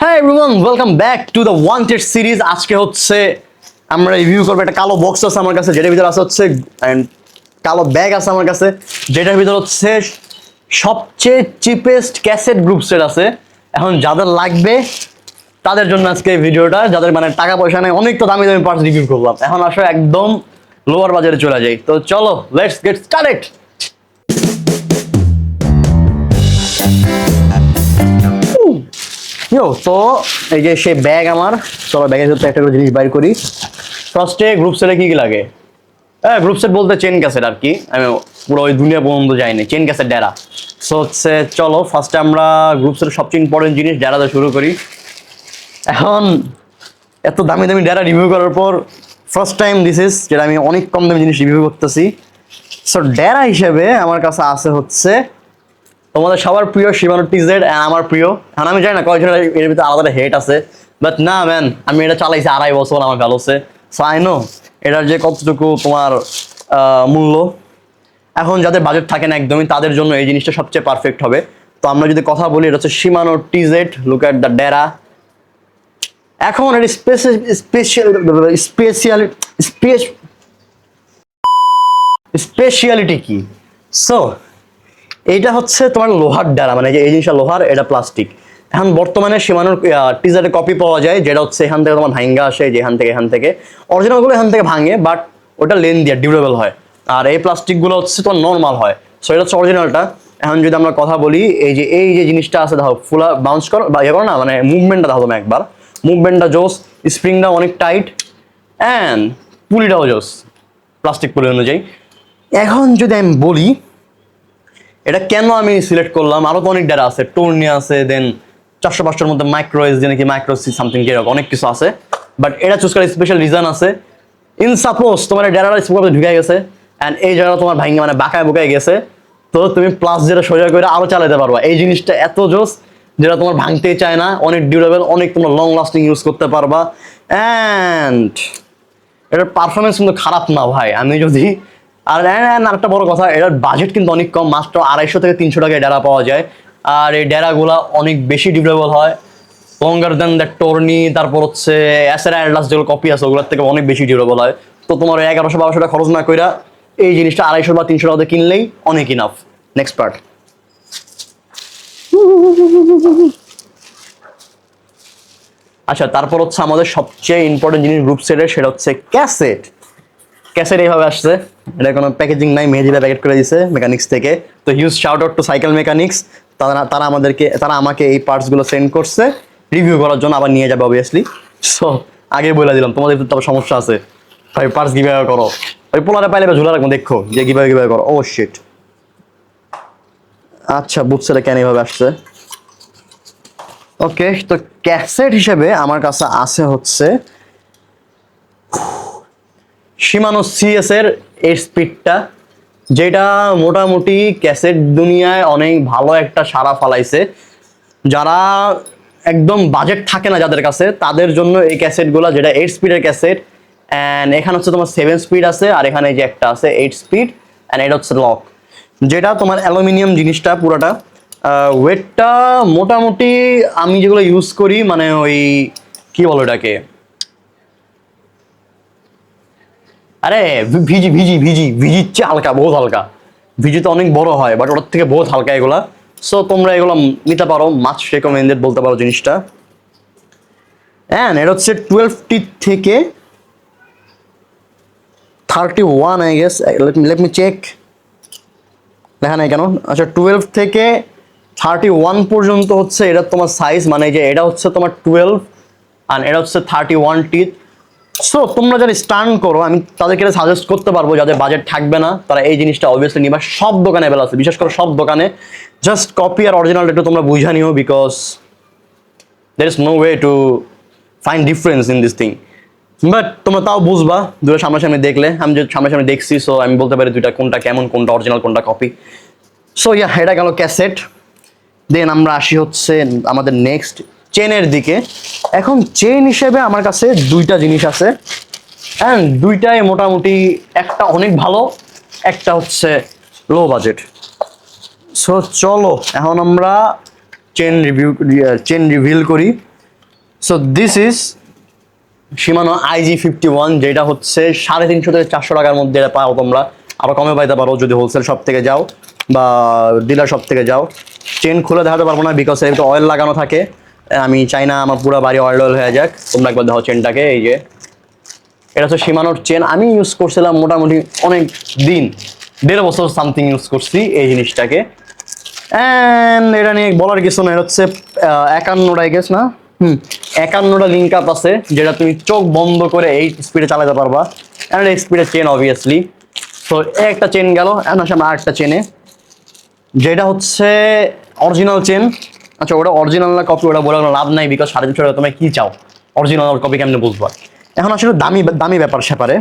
হ্যাঁ everyone, welcome back to the wanted series. আজকে হচ্ছে আমরা রিভিউ করবো একটা কালো বক্স আছে আমার কাছে, যেটার ভিতরে আছে হচ্ছে and কালো ব্যাগ আছে আমার কাছে, যেটার ভিতরে হচ্ছে সবচেয়ে চিপেস্ট ক্যাসেট গ্রুপ সেট আছে। এখন যাদের লাগবে তাদের জন্য আজকে এই ভিডিওটা, যাদের মানে টাকা পয়সা নেই, অনেক তো দামি দামি পার্টস রিভিউ করলাম, এখন আসলে একদম লোয়ার বাজারে চলে যাই। তো চলো লেটস গেট স্টার্টেড। তো এই যে সেই ব্যাগ আমার, চলো ব্যাগের হচ্ছে একটা করে জিনিস বাইর করি। ফার্স্টে গ্রুপ সেটে কি কি লাগে? হ্যাঁ, গ্রুপ সেট বলতে চেন ক্যাসেট আর কি, আমি পুরো ওই দুনিয়া পর্যন্ত যাইনি, চেন ক্যাসেট ডেরা। সো হচ্ছে চলো ফার্স্টে আমরা গ্রুপ সেটের সবচেয়ে ইম্পর্টেন্ট জিনিস ডেরাতে শুরু করি। এখন এত দামি দামি ডেরা রিভিউ করার পর ফার্স্ট টাইম দিস ইজ যেটা আমি অনেক কম দামি জিনিস রিভিউ করতেছি। সো ডেরা হিসেবে আমার কাছে আছে হচ্ছে তোমাদের সবার প্রিয় শিমানো টিজেড, আমার প্রিয়। এখন আমি জানি না কয়েকজন এর ভিতরে আলাদা হেট আছে, বাট না ম্যান, আমি এটা চালাইছি 2.5 বছর আমার ভ্যালোসে, সো আই নো এটার যে কতটুকু তোমার মূল্য। এখন যাদের বাজেট থাকে না একদমই, তাদের জন্য এই জিনিসটা সবচেয়ে পারফেক্ট হবে। তো আমরা যদি কথা বলি, এটা হচ্ছে Shimano TZ, look at the derailleur. এখন এর স্পেশালিটি কি? সো এইটা হচ্ছে তোমার লোহার ডেরা, মানে যে এই জিনিসটা লোহার, এটা প্লাস্টিক। এখন বর্তমানে শিমানোর টিজারের কপি পাওয়া যায়, যেটা হচ্ছে এখান থেকে তোমার ভাঙ্গা আসে, যে এখান থেকে অরিজিনালগুলো এখান থেকে ভাঙে, বাট ওটা লেন দিয়ে ডিউরেবল হয়। আর এই প্লাস্টিকগুলো হচ্ছে তোমার নর্মাল হয়। সো এটা হচ্ছে অরিজিনালটা। এখন যদি আমরা কথা বলি, এই যে জিনিসটা আছে, দেখো ফুলা বাউন্স করো বা ইয়ে করো না, মানে মুভমেন্টটা দেখো তুমি একবার, মুভমেন্টটা জোস, স্প্রিংটা অনেক টাইট, অ্যান্ড পুলিটাও জোস, প্লাস্টিক পুলি অনুযায়ী। এখন যদি আমি বলি এটা কেন আমি সিলেক্ট করলাম, আরো তো অনেক ডেরা আছে, টোর্নি আছে, দেন 400-500 মধ্যে মাইক্রো এস নাকি মাইক্রো সি সামথিং, যেরকম অনেক কিছু আছে, বাট এটা চুজ করার স্পেশাল রিজন আছে। ইন সাপোজ তোমার ডেরাটা স্পোকে ঢুকে গেছে, অ্যান্ড এই জায়গাটা তোমার ভাঙে মানে বাঁকায় বুকায় গেছে, তো তুমি প্লাস যেটা সোজা করে আরো চালাতে পারবা। এই জিনিসটা এত জোস, যেটা তোমার ভাঙতেই চায় না, অনেক ডিউরেবল, অনেক তোমার লং লাস্টিং ইউজ করতে পারবা। অ্যান্ড এটার পারফরমেন্স কিন্তু খারাপ না ভাই। আমি যদি আরেকটা বড় কথা, এটার বাজেট কিন্তু অনেক কম, মাত্র 250 থেকে 300 টাকায় ডেরা পাওয়া যায়। আর এই ডেরাগুলা অনেক বেশি ডিউরেবল হয়, লঙ্গার দেন দ্যাট টর্নি, তারপর হচ্ছে অ্যাসের অ্যাটলাস যেগুলো কপি আছে ওগুলোর থেকে অনেক বেশি ডিউরেবল হয়। তো তোমার 1100-1200 টাকা খরচ না কইরা এই জিনিসটা 250 বা 300 টাকাতে কিনলেই অনেক ইনাফ। Next part. আচ্ছা, তারপর হচ্ছে আমাদের সবচেয়ে ইম্পর্টেন্ট জিনিস গ্রুপ সেটের, সেটা হচ্ছে ক্যাসেট। ক্যাসেট এইভাবে আসছে, এটা কোনো প্যাকেজিং নাই, মেহেদিরা প্যাকেট করে দিয়েছে মেকানিক্স থেকে। তো huge shout out to cycle mechanics, তারা আমাকে এই পার্টসগুলো সেন্ড করছে রিভিউ করার জন্য, আবার নিয়ে যাবে অবভিয়াসলি। সো আগে বলে দিলাম, তোমাদের তো সমস্যা আছে ভাই, পার্টস কিভাবে করো, ওই পোলারে পাইলে ঝুলা রাখবো, দেখো যে কিভাবে করো। ও শিট, আচ্ছা বুঝছে এটা কেন এইভাবে আসছে। ওকে, তো ক্যাসেট হিসেবে আমার কাছে আছে হচ্ছে শিমানো সিএস এর স্পিডটা, যেটা মোটামুটি ক্যাসেট দুনিয়ায় অনেক ভালো একটা সাড়া ফালাইছে। যারা একদম বাজেট থাকে না যাদের কাছে, তাদের জন্য এই ক্যাসেটগুলো, যেটা 8 স্পিডের ক্যাসেট, অ্যান্ড এখানে হচ্ছে তোমার 7 স্পিড আছে, আর এখানে যে একটা আছে 8 স্পিড, অ্যান্ড এটা হচ্ছে লক, যেটা তোমার অ্যালুমিনিয়াম জিনিসটা পুরোটা। ওয়েটটা মোটামুটি আমি যেগুলো ইউজ করি, মানে ওই কি বলো এটাকে, আরে ভিজির চেয়ে হালকা, বহুত হালকা। ভিজি তো অনেক বড় হয়, বাট ওটার থেকে বহুত হালকা এগুলা। সো তোমরা এগুলো নিতে পারো, মাছ রেকমেন্ডেড বলতে পারো জিনিসটা। এটা হচ্ছে 12টি থেকে 31 I guess, let me check, দেখা নাই কেন। আচ্ছা, 12 থেকে 31 পর্যন্ত হচ্ছে এটা তোমার সাইজ, মানে যে এটা হচ্ছে তোমার 12 আর এটা হচ্ছে 31 টিথ। সো তোমরা যারা স্টার্ন করো, আমি তাদেরকে সাজেস্ট করতে পারবো, যাদের বাজেট থাকবে না তারা এই জিনিসটা অবভিয়াসলি নিবা। সব দোকানে অ্যাভেলেবল আছে, বিশেষ করে সব দোকানে। জাস্ট কপি আর অরিজিনাল একটু তোমরা বুঝা নিও, because there is no way to find difference in this thing. But তোমরা তাও বুঝবা দুটো সামনাসামনি দেখলে। আমি যে সামনাসামনি দেখছি, সো আমি বলতে পারি দুইটা কোনটা কেমন, কোনটা অরিজিনাল, কোনটা কপি। সো ইয়া, এটা গেল ক্যাসেট। দেন আমরা আসি হচ্ছে আমাদের নেক্সট চেনের দিকে। এখন চেন হিসেবে আমার কাছে দুইটা জিনিস আছে, অ্যান্ড দুইটাই মোটামুটি, একটা অনেক ভালো, একটা হচ্ছে লো বাজেট। সো চলো এখন আমরা চেন রিভিল করি। So this is Shimano IG51, যেটা হচ্ছে 350 থেকে 400 টাকার মধ্যে এটা পাও তোমরা, আবার কমে পাইতে পারো যদি হোলসেল শপ থেকে যাও বা ডিলার শপ থেকে যাও। চেন খুলে দেখাতে পারবো না বিকজ এর অয়েল লাগানো থাকে, আমি চাই না আমার পুরো বাড়ি অয়েল হয়ে যাক। তোমরা একবার দেখো চেনটাকে, এই যে এটা হচ্ছে Shimanoর চেন। আমি ইউজ করছিলাম মোটামুটি অনেক দিন, 1.5 বছর সামথিং ইউজ করছি এই জিনিসটাকে। অ্যান্ড এটা নিয়ে বলার কিছু না, এটা হচ্ছে 51টা গেছ না, 51টা লিঙ্ক আপ আছে, যেটা তুমি চোখ বন্ধ করে এই স্পিডে চালাতে পারবা। অ্যান্ড এই স্পিডের চেন অবভিয়াসলি। সো একটা চেন গেল, এখন আসে আমরা আরেকটা চেনে, যেটা হচ্ছে অরিজিনাল চেন। আচ্ছা ওটা অরিজিনাল না কপি ওটা বলে কোনো লাভ নাই, বিকজ 350 টাকা তুমি কি চাও, অরিজিনাল কপি কেমনে বুঝবা। এখন আসলে দামি দামি ব্যাপার স্যাপারে,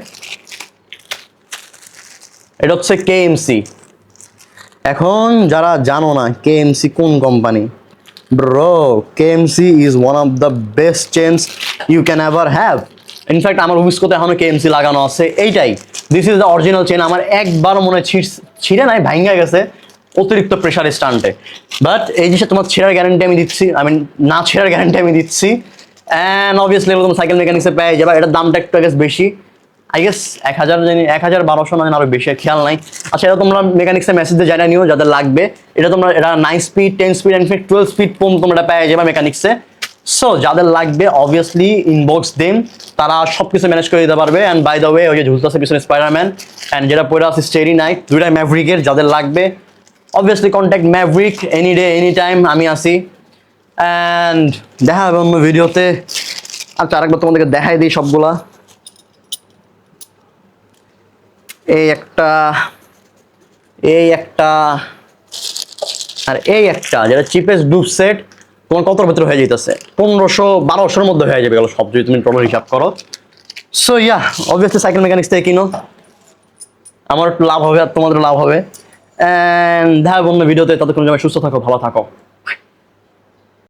এটা হচ্ছে কেএমসি। এখন যারা জানো না কেএমসি কোন company, bro KMC is one of the best chains you can ever have. In fact আমার হুইস্কোতে এখনো কেএমসি লাগানো আছে, এইটাই this is the original chain. আমার একবার মনে ছিঁড়ে নাই, ভাঙ্গা গেছে অতিরিক্ত প্রেশার স্টান্টে। বাট এই জিনিসটা তোমার ছেঁড়ার গ্যারান্টি আমি দিচ্ছি, আমি না ছেঁড়ার গ্যারান্টি আমি দিচ্ছি। অ্যান্ড অবভিয়াসলি তোমার সাইকেল মেকানিক্সে পেয়ে যাবে। এটার দামটা একটু বেশি, আই গেস 1000 জানি 1200 না আরো বেশি, খেয়াল নাই। আচ্ছা এটা তোমরা মেকানিক্সে মেসেজ দিয়ে জানিয়ে নিও যাদের লাগবে। এটা তোমরা এটা 9 স্পিড 10 স্পিড এন্ড 12 স্পিড পর্যন্ত তোমরা পেয়ে যাবে মেকানিক্সে। সো যাদের লাগবে অবভিয়াসলি ইনবক্স দেন, তারা সবকিছু ম্যানেজ করে দিতে পারবে। অ্যান্ড বাই দ্য ওয়ে ওই যে ঝুলতেছে পিছনে স্পাইডারম্যান, অ্যান্ড যেটা পরে আছে স্টেরি নাইট, দুইটা ম্যাভরিকের। যাদের লাগবে obviously contact Maverick any day any time, আমি আসি। অ্যান্ড দেখা হবে অন্য ভিডিওতে। আচ্ছা আরেকবার তোমাদেরকে দেখাই দিই সবগুলা। এই একটা, এই একটা, আর এই একটা, যেটা চিপেস্ট ডুপ সেট তোমার কতর ভেতরে হয়ে যেতেছে 1500-1200-এর মধ্যে হয়ে যাবে গেল সব, যদি তুমি টোটাল হিসাব করো। So yeah obviously cycle mechanics থেকে কিনো, আমার একটু লাভ হবে আর তোমাদের লাভ হবে। অ্যান্ড দেখা অন্য ভিডিওতে, ততক্ষণ সুস্থ থাকো, ভালো থাকো।